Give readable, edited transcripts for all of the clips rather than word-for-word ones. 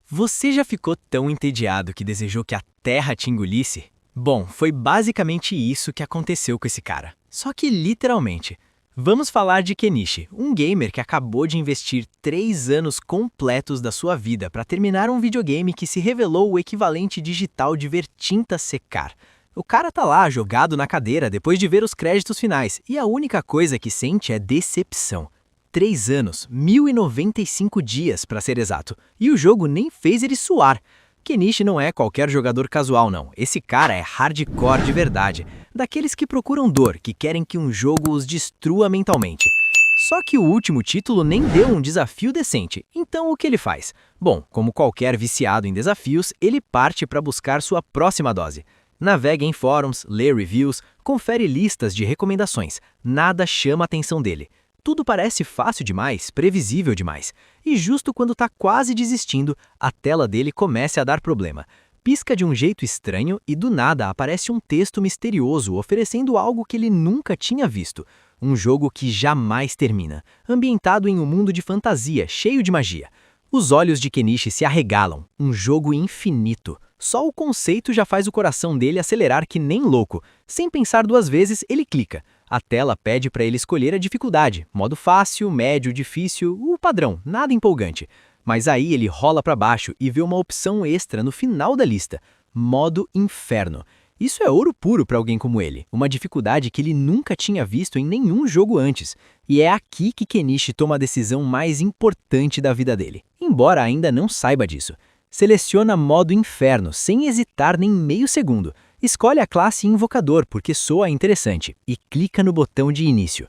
Você já ficou tão entediado que desejou que a Terra te engolisse? Bom, foi basicamente isso que aconteceu com esse cara. Só que literalmente. Vamos falar de Kenichi, um gamer que acabou de investir 3 anos completos da sua vida para terminar um videogame que se revelou o equivalente digital de ver tinta secar. O cara tá lá, jogado na cadeira, depois de ver os créditos finais, e a única coisa que sente é decepção. 3 anos, 1095 dias para ser exato, e o jogo nem fez ele suar. Kenichi não é qualquer jogador casual não, esse cara é hardcore de verdade, daqueles que procuram dor, que querem que um jogo os destrua mentalmente. Só que o último título nem deu um desafio decente, então o que ele faz? Bom, como qualquer viciado em desafios, ele parte para buscar sua próxima dose. Navega em fóruns, lê reviews, confere listas de recomendações, nada chama a atenção dele. Tudo parece fácil demais, previsível demais. E justo quando está quase desistindo, a tela dele começa a dar problema. Pisca de um jeito estranho e do nada aparece um texto misterioso oferecendo algo que ele nunca tinha visto. Um jogo que jamais termina, ambientado em um mundo de fantasia, cheio de magia. Os olhos de Kenichi se arregalam, um jogo infinito. Só o conceito já faz o coração dele acelerar que nem louco. Sem pensar duas vezes, ele clica. A tela pede para ele escolher a dificuldade, modo fácil, médio, difícil, o padrão, nada empolgante. Mas aí ele rola para baixo e vê uma opção extra no final da lista, modo inferno. Isso é ouro puro para alguém como ele, uma dificuldade que ele nunca tinha visto em nenhum jogo antes. E é aqui que Kenichi toma a decisão mais importante da vida dele, embora ainda não saiba disso. Seleciona modo inferno, sem hesitar nem meio segundo. Escolhe a classe invocador porque soa interessante e clica no botão de início.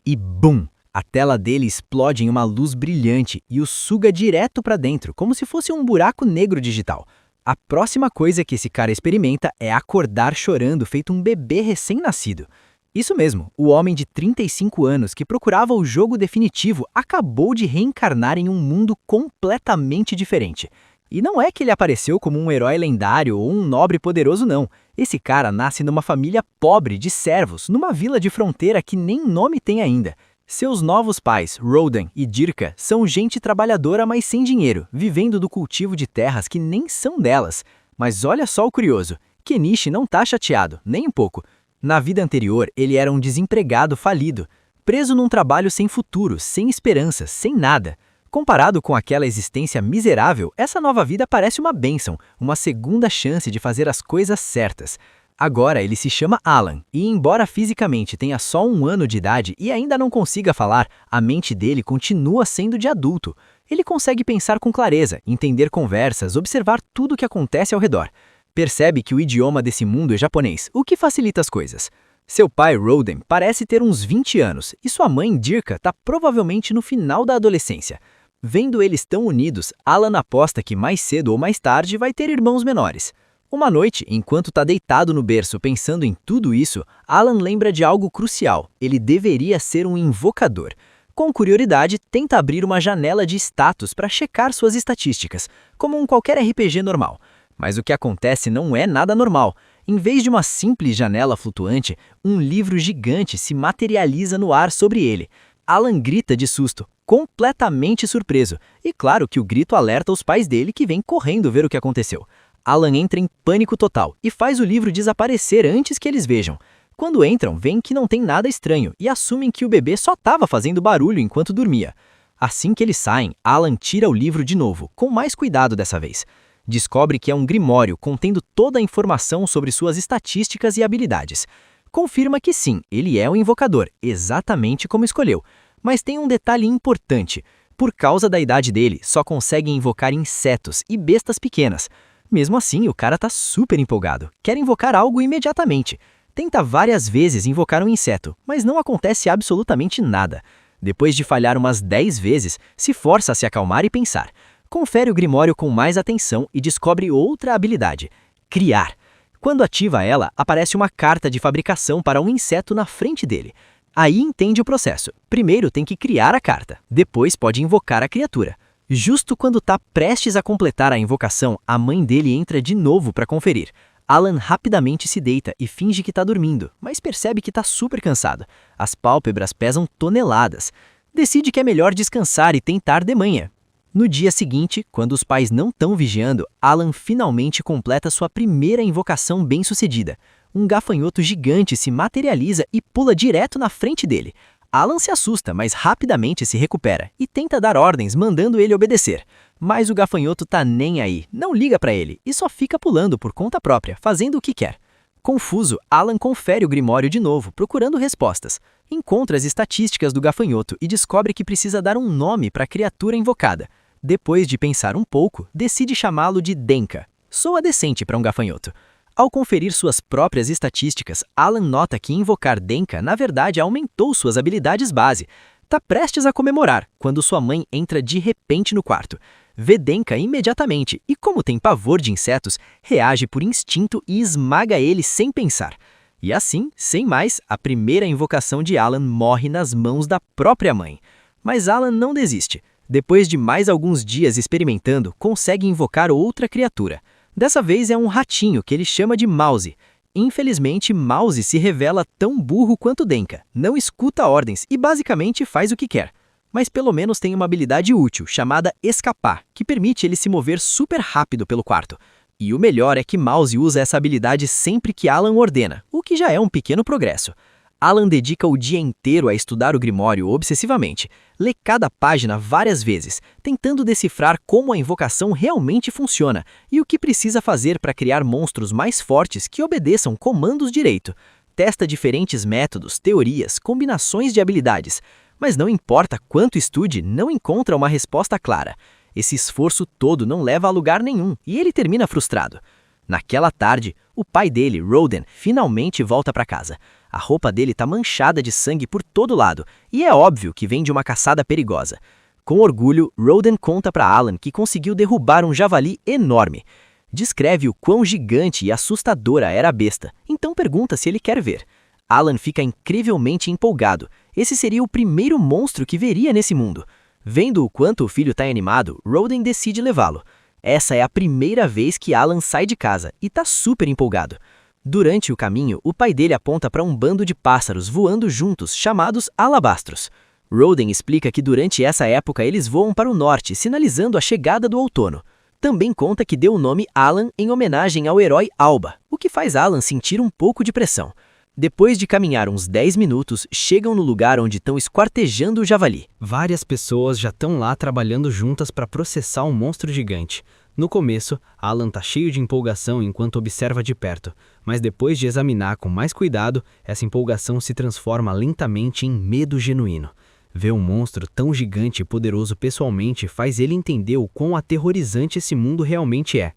E BUM! A tela dele explode em uma luz brilhante e o suga direto para dentro, como se fosse um buraco negro digital. A próxima coisa que esse cara experimenta é acordar chorando feito um bebê recém-nascido. Isso mesmo, o homem de 35 anos que procurava o jogo definitivo acabou de reencarnar em um mundo completamente diferente. E não é que ele apareceu como um herói lendário ou um nobre poderoso não. Esse cara nasce numa família pobre de servos, numa vila de fronteira que nem nome tem ainda. Seus novos pais, Rodan e Dirka, são gente trabalhadora mas sem dinheiro, vivendo do cultivo de terras que nem são delas. Mas olha só o curioso, Kenichi não tá chateado, nem um pouco. Na vida anterior, ele era um desempregado falido, preso num trabalho sem futuro, sem esperança, sem nada. Comparado com aquela existência miserável, essa nova vida parece uma bênção, uma segunda chance de fazer as coisas certas. Agora ele se chama Alan, e embora fisicamente tenha só 1 ano de idade e ainda não consiga falar, a mente dele continua sendo de adulto. Ele consegue pensar com clareza, entender conversas, observar tudo o que acontece ao redor. Percebe que o idioma desse mundo é japonês, o que facilita as coisas. Seu pai, Rodan, parece ter uns 20 anos, e sua mãe, Dirka, está provavelmente no final da adolescência. Vendo eles tão unidos, Alan aposta que mais cedo ou mais tarde vai ter irmãos menores. Uma noite, enquanto está deitado no berço pensando em tudo isso, Alan lembra de algo crucial. Ele deveria ser um invocador. Com curiosidade, tenta abrir uma janela de status para checar suas estatísticas, como um qualquer RPG normal. Mas o que acontece não é nada normal. Em vez de uma simples janela flutuante, um livro gigante se materializa no ar sobre ele. Alan grita de susto, completamente surpreso, e claro que o grito alerta os pais dele que vêm correndo ver o que aconteceu. Alan entra em pânico total e faz o livro desaparecer antes que eles vejam. Quando entram, veem que não tem nada estranho e assumem que o bebê só estava fazendo barulho enquanto dormia. Assim que eles saem, Alan tira o livro de novo, com mais cuidado dessa vez. Descobre que é um grimório contendo toda a informação sobre suas estatísticas e habilidades. Confirma que sim, ele é um invocador, exatamente como escolheu. Mas tem um detalhe importante. Por causa da idade dele, só consegue invocar insetos e bestas pequenas. Mesmo assim, o cara tá super empolgado, quer invocar algo imediatamente. Tenta várias vezes invocar um inseto, mas não acontece absolutamente nada. Depois de falhar umas 10 vezes, se força a se acalmar e pensar. Confere o grimório com mais atenção e descobre outra habilidade: criar. Quando ativa ela, aparece uma carta de fabricação para um inseto na frente dele. Aí entende o processo. Primeiro tem que criar a carta, depois pode invocar a criatura. Justo quando está prestes a completar a invocação, a mãe dele entra de novo para conferir. Alan rapidamente se deita e finge que está dormindo, mas percebe que está super cansado. As pálpebras pesam toneladas. Decide que é melhor descansar e tentar de manhã. No dia seguinte, quando os pais não estão vigiando, Alan finalmente completa sua primeira invocação bem-sucedida. Um gafanhoto gigante se materializa e pula direto na frente dele. Alan se assusta, mas rapidamente se recupera e tenta dar ordens, mandando ele obedecer. Mas o gafanhoto tá nem aí, não liga pra ele e só fica pulando por conta própria, fazendo o que quer. Confuso, Alan confere o grimório de novo, procurando respostas. Encontra as estatísticas do gafanhoto e descobre que precisa dar um nome para a criatura invocada. Depois de pensar um pouco, decide chamá-lo de Denka. Soa decente para um gafanhoto. Ao conferir suas próprias estatísticas, Alan nota que invocar Denka, na verdade, aumentou suas habilidades base. Tá prestes a comemorar, quando sua mãe entra de repente no quarto. Vê Denka imediatamente e, como tem pavor de insetos, reage por instinto e esmaga ele sem pensar. E assim, sem mais, a primeira invocação de Alan morre nas mãos da própria mãe. Mas Alan não desiste. Depois de mais alguns dias experimentando, consegue invocar outra criatura. Dessa vez é um ratinho que ele chama de Mouse. Infelizmente, Mouse se revela tão burro quanto Denka, não escuta ordens e basicamente faz o que quer. Mas pelo menos tem uma habilidade útil, chamada Escapar, que permite ele se mover super rápido pelo quarto. E o melhor é que Mouse usa essa habilidade sempre que Alan ordena, o que já é um pequeno progresso. Alan dedica o dia inteiro a estudar o Grimório obsessivamente, lê cada página várias vezes, tentando decifrar como a invocação realmente funciona e o que precisa fazer para criar monstros mais fortes que obedeçam comandos direito. Testa diferentes métodos, teorias, combinações de habilidades, mas não importa quanto estude, não encontra uma resposta clara. Esse esforço todo não leva a lugar nenhum e ele termina frustrado. Naquela tarde, o pai dele, Roden, finalmente volta para casa. A roupa dele tá manchada de sangue por todo lado, e é óbvio que vem de uma caçada perigosa. Com orgulho, Roden conta para Alan que conseguiu derrubar um javali enorme. Descreve o quão gigante e assustadora era a besta, então pergunta se ele quer ver. Alan fica incrivelmente empolgado. Esse seria o primeiro monstro que veria nesse mundo. Vendo o quanto o filho tá animado, Roden decide levá-lo. Essa é a primeira vez que Alan sai de casa e tá super empolgado. Durante o caminho, o pai dele aponta para um bando de pássaros voando juntos, chamados alabastros. Roden explica que durante essa época eles voam para o norte, sinalizando a chegada do outono. Também conta que deu o nome Alan em homenagem ao herói Alba, o que faz Alan sentir um pouco de pressão. Depois de caminhar uns 10 minutos, chegam no lugar onde estão esquartejando o javali. Várias pessoas já estão lá trabalhando juntas para processar um monstro gigante. No começo, Alan tá cheio de empolgação enquanto observa de perto, mas depois de examinar com mais cuidado, essa empolgação se transforma lentamente em medo genuíno. Ver um monstro tão gigante e poderoso pessoalmente faz ele entender o quão aterrorizante esse mundo realmente é.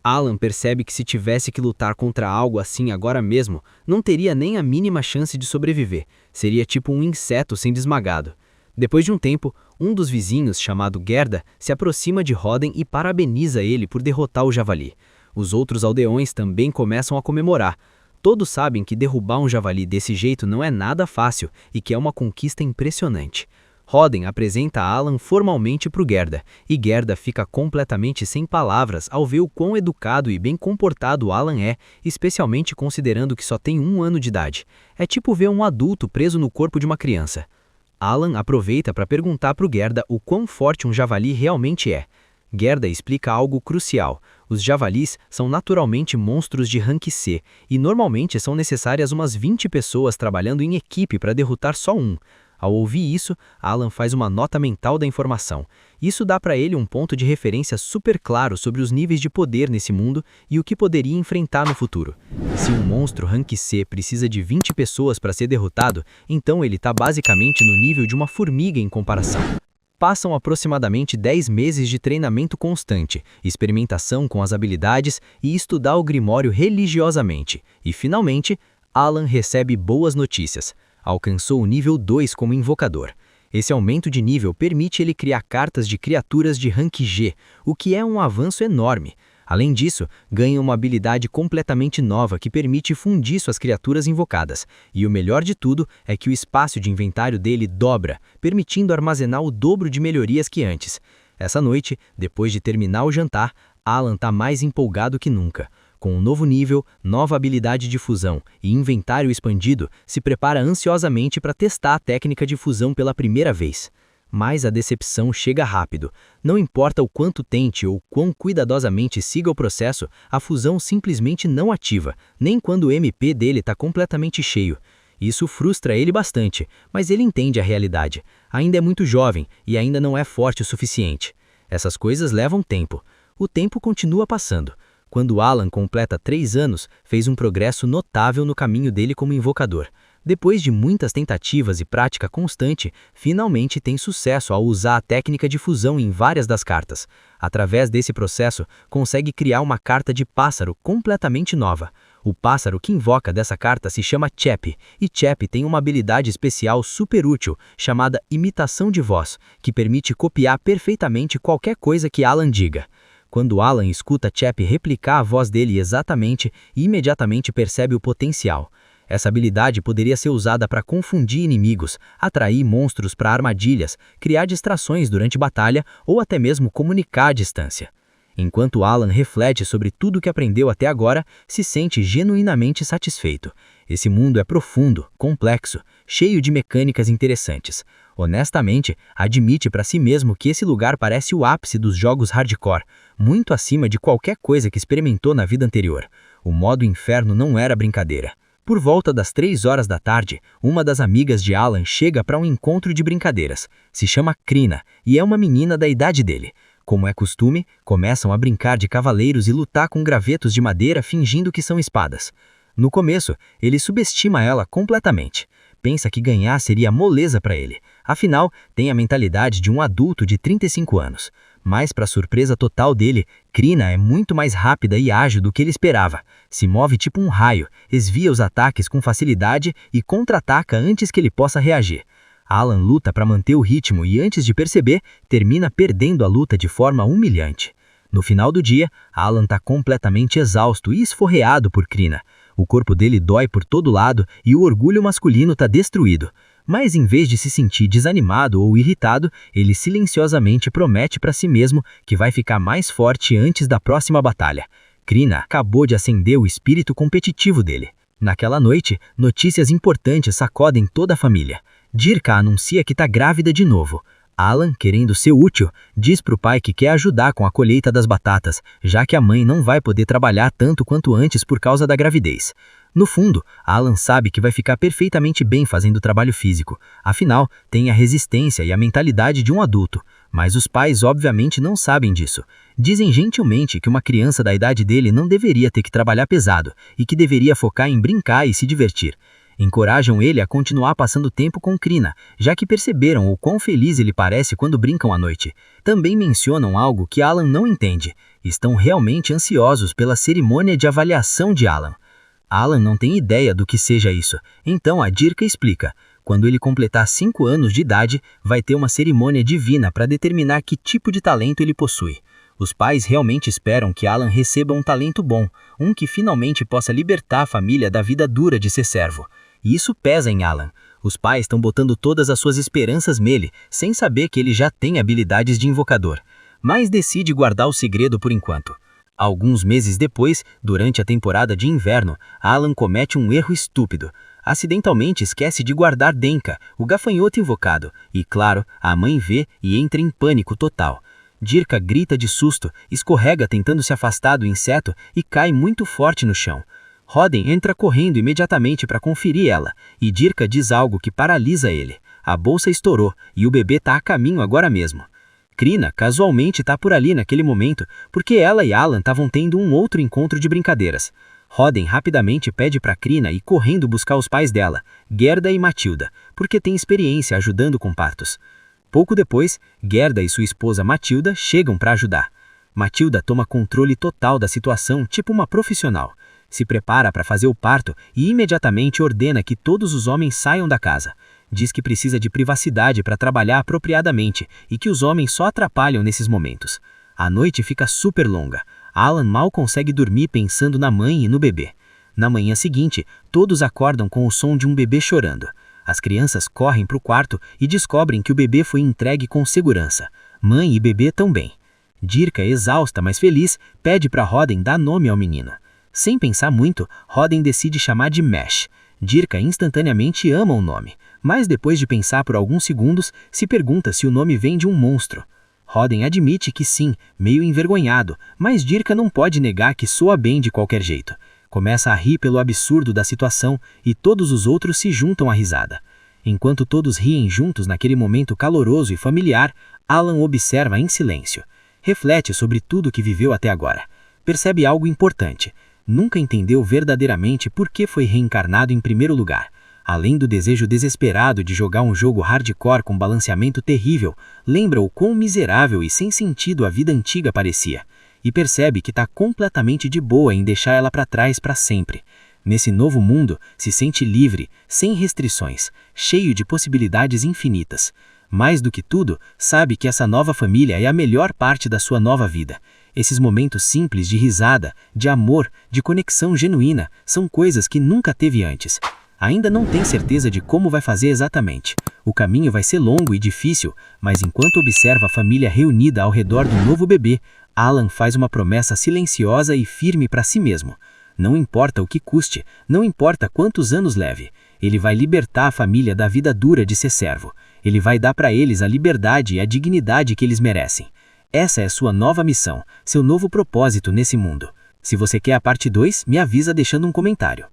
Alan percebe que se tivesse que lutar contra algo assim agora mesmo, não teria nem a mínima chance de sobreviver, seria tipo um inseto sendo esmagado. Depois de um tempo, um dos vizinhos, chamado Gerda, se aproxima de Roden e parabeniza ele por derrotar o javali. Os outros aldeões também começam a comemorar. Todos sabem que derrubar um javali desse jeito não é nada fácil e que é uma conquista impressionante. Roden apresenta Alan formalmente para o Gerda, e Gerda fica completamente sem palavras ao ver o quão educado e bem comportado Alan é, especialmente considerando que só tem 1 ano de idade. É tipo ver um adulto preso no corpo de uma criança. Alan aproveita para perguntar para o Gerda o quão forte um javali realmente é. Gerda explica algo crucial. Os javalis são naturalmente monstros de rank C, e normalmente são necessárias umas 20 pessoas trabalhando em equipe para derrotar só um. Ao ouvir isso, Alan faz uma nota mental da informação. Isso dá para ele um ponto de referência super claro sobre os níveis de poder nesse mundo e o que poderia enfrentar no futuro. Se um monstro rank C precisa de 20 pessoas para ser derrotado, então ele está basicamente no nível de uma formiga em comparação. Passam aproximadamente 10 meses de treinamento constante, experimentação com as habilidades e estudar o Grimório religiosamente. E finalmente, Alan recebe boas notícias. Alcançou o nível 2 como invocador. Esse aumento de nível permite ele criar cartas de criaturas de rank G, o que é um avanço enorme. Além disso, ganha uma habilidade completamente nova que permite fundir suas criaturas invocadas. E o melhor de tudo é que o espaço de inventário dele dobra, permitindo armazenar o dobro de melhorias que antes. Essa noite, depois de terminar o jantar, Alan está mais empolgado que nunca. Com um novo nível, nova habilidade de fusão e inventário expandido, se prepara ansiosamente para testar a técnica de fusão pela primeira vez. mas a decepção chega rápido. Não importa o quanto tente ou quão cuidadosamente siga o processo, a fusão simplesmente não ativa, nem quando o MP dele está completamente cheio. Isso frustra ele bastante, mas ele entende a realidade. Ainda é muito jovem e ainda não é forte o suficiente. Essas coisas levam tempo. O tempo continua passando. Quando Alan completa 3 anos, fez um progresso notável no caminho dele como invocador. Depois de muitas tentativas e prática constante, finalmente tem sucesso ao usar a técnica de fusão em várias das cartas. Através desse processo, consegue criar uma carta de pássaro completamente nova. O pássaro que invoca dessa carta se chama Chap, e Chap tem uma habilidade especial super útil, chamada Imitação de Voz, que permite copiar perfeitamente qualquer coisa que Alan diga. Quando Alan escuta Chap replicar a voz dele exatamente, imediatamente percebe o potencial. Essa habilidade poderia ser usada para confundir inimigos, atrair monstros para armadilhas, criar distrações durante batalha ou até mesmo comunicar à distância. Enquanto Alan reflete sobre tudo o que aprendeu até agora, se sente genuinamente satisfeito. Esse mundo é profundo, complexo, cheio de mecânicas interessantes. Honestamente, admite para si mesmo que esse lugar parece o ápice dos jogos hardcore, muito acima de qualquer coisa que experimentou na vida anterior. O modo inferno não era brincadeira. Por volta das 3 horas da tarde, uma das amigas de Alan chega para um encontro de brincadeiras. Se chama Krina e é uma menina da idade dele. Como é costume, começam a brincar de cavaleiros e lutar com gravetos de madeira fingindo que são espadas. No começo, ele subestima ela completamente. Pensa que ganhar seria moleza para ele. Afinal, tem a mentalidade de um adulto de 35 anos. Mas, para surpresa total dele, Krina é muito mais rápida e ágil do que ele esperava. Se move tipo um raio, desvia os ataques com facilidade e contra-ataca antes que ele possa reagir. Alan luta para manter o ritmo e, antes de perceber, termina perdendo a luta de forma humilhante. No final do dia, Alan está completamente exausto e esforreado por Krina. O corpo dele dói por todo lado e o orgulho masculino está destruído. Mas em vez de se sentir desanimado ou irritado, ele silenciosamente promete para si mesmo que vai ficar mais forte antes da próxima batalha. Krina acabou de acender o espírito competitivo dele. Naquela noite, notícias importantes sacodem toda a família. Dirka anuncia que está grávida de novo. Alan, querendo ser útil, diz para o pai que quer ajudar com a colheita das batatas, já que a mãe não vai poder trabalhar tanto quanto antes por causa da gravidez. No fundo, Alan sabe que vai ficar perfeitamente bem fazendo trabalho físico. Afinal, tem a resistência e a mentalidade de um adulto. Mas os pais obviamente não sabem disso. Dizem gentilmente que uma criança da idade dele não deveria ter que trabalhar pesado e que deveria focar em brincar e se divertir. Encorajam ele a continuar passando tempo com Krina, já que perceberam o quão feliz ele parece quando brincam à noite. Também mencionam algo que Alan não entende. Estão realmente ansiosos pela cerimônia de avaliação de Alan. Alan não tem ideia do que seja isso, então a Dirka explica. Quando ele completar 5 anos de idade, vai ter uma cerimônia divina para determinar que tipo de talento ele possui. Os pais realmente esperam que Alan receba um talento bom, um que finalmente possa libertar a família da vida dura de ser servo. E isso pesa em Alan. Os pais estão botando todas as suas esperanças nele, sem saber que ele já tem habilidades de invocador. Mas decide guardar o segredo por enquanto. Alguns meses depois, durante a temporada de inverno, Alan comete um erro estúpido. Acidentalmente esquece de guardar Denka, o gafanhoto invocado, e claro, a mãe vê e entra em pânico total. Dirka grita de susto, escorrega tentando se afastar do inseto e cai muito forte no chão. Roden entra correndo imediatamente para conferir ela, e Dirka diz algo que paralisa ele. A bolsa estourou e o bebê está a caminho agora mesmo. Krina casualmente está por ali naquele momento, porque ela e Alan estavam tendo um outro encontro de brincadeiras. Roden rapidamente pede para Krina ir correndo buscar os pais dela, Gerda e Matilda, porque tem experiência ajudando com partos. Pouco depois, Gerda e sua esposa Matilda chegam para ajudar. Matilda toma controle total da situação, tipo uma profissional. Se prepara para fazer o parto e imediatamente ordena que todos os homens saiam da casa. Diz que precisa de privacidade para trabalhar apropriadamente e que os homens só atrapalham nesses momentos. A noite fica super longa. Alan mal consegue dormir pensando na mãe e no bebê. Na manhã seguinte, todos acordam com o som de um bebê chorando. As crianças correm para o quarto e descobrem que o bebê foi entregue com segurança. Mãe e bebê também. Dirka, exausta mas feliz, pede para Roden dar nome ao menino. Sem pensar muito, Roden decide chamar de Mesh. Dirka instantaneamente ama o nome, Mas depois de pensar por alguns segundos, se pergunta se o nome vem de um monstro. Roden admite que sim, meio envergonhado, mas Dirka não pode negar que soa bem de qualquer jeito. Começa a rir pelo absurdo da situação e todos os outros se juntam à risada. Enquanto todos riem juntos naquele momento caloroso e familiar, Alan observa em silêncio. Reflete sobre tudo que viveu até agora. Percebe algo importante. Nunca entendeu verdadeiramente por que foi reencarnado em primeiro lugar. Além do desejo desesperado de jogar um jogo hardcore com balanceamento terrível, lembra o quão miserável e sem sentido a vida antiga parecia. E percebe que está completamente de boa em deixar ela para trás para sempre. Nesse novo mundo, se sente livre, sem restrições, cheio de possibilidades infinitas. Mais do que tudo, sabe que essa nova família é a melhor parte da sua nova vida. Esses momentos simples de risada, de amor, de conexão genuína, são coisas que nunca teve antes. Ainda não tem certeza de como vai fazer exatamente. O caminho vai ser longo e difícil, mas enquanto observa a família reunida ao redor do novo bebê, Alan faz uma promessa silenciosa e firme para si mesmo. Não importa o que custe, não importa quantos anos leve, ele vai libertar a família da vida dura de ser servo. Ele vai dar para eles a liberdade e a dignidade que eles merecem. Essa é sua nova missão, seu novo propósito nesse mundo. Se você quer a parte 2, me avisa deixando um comentário.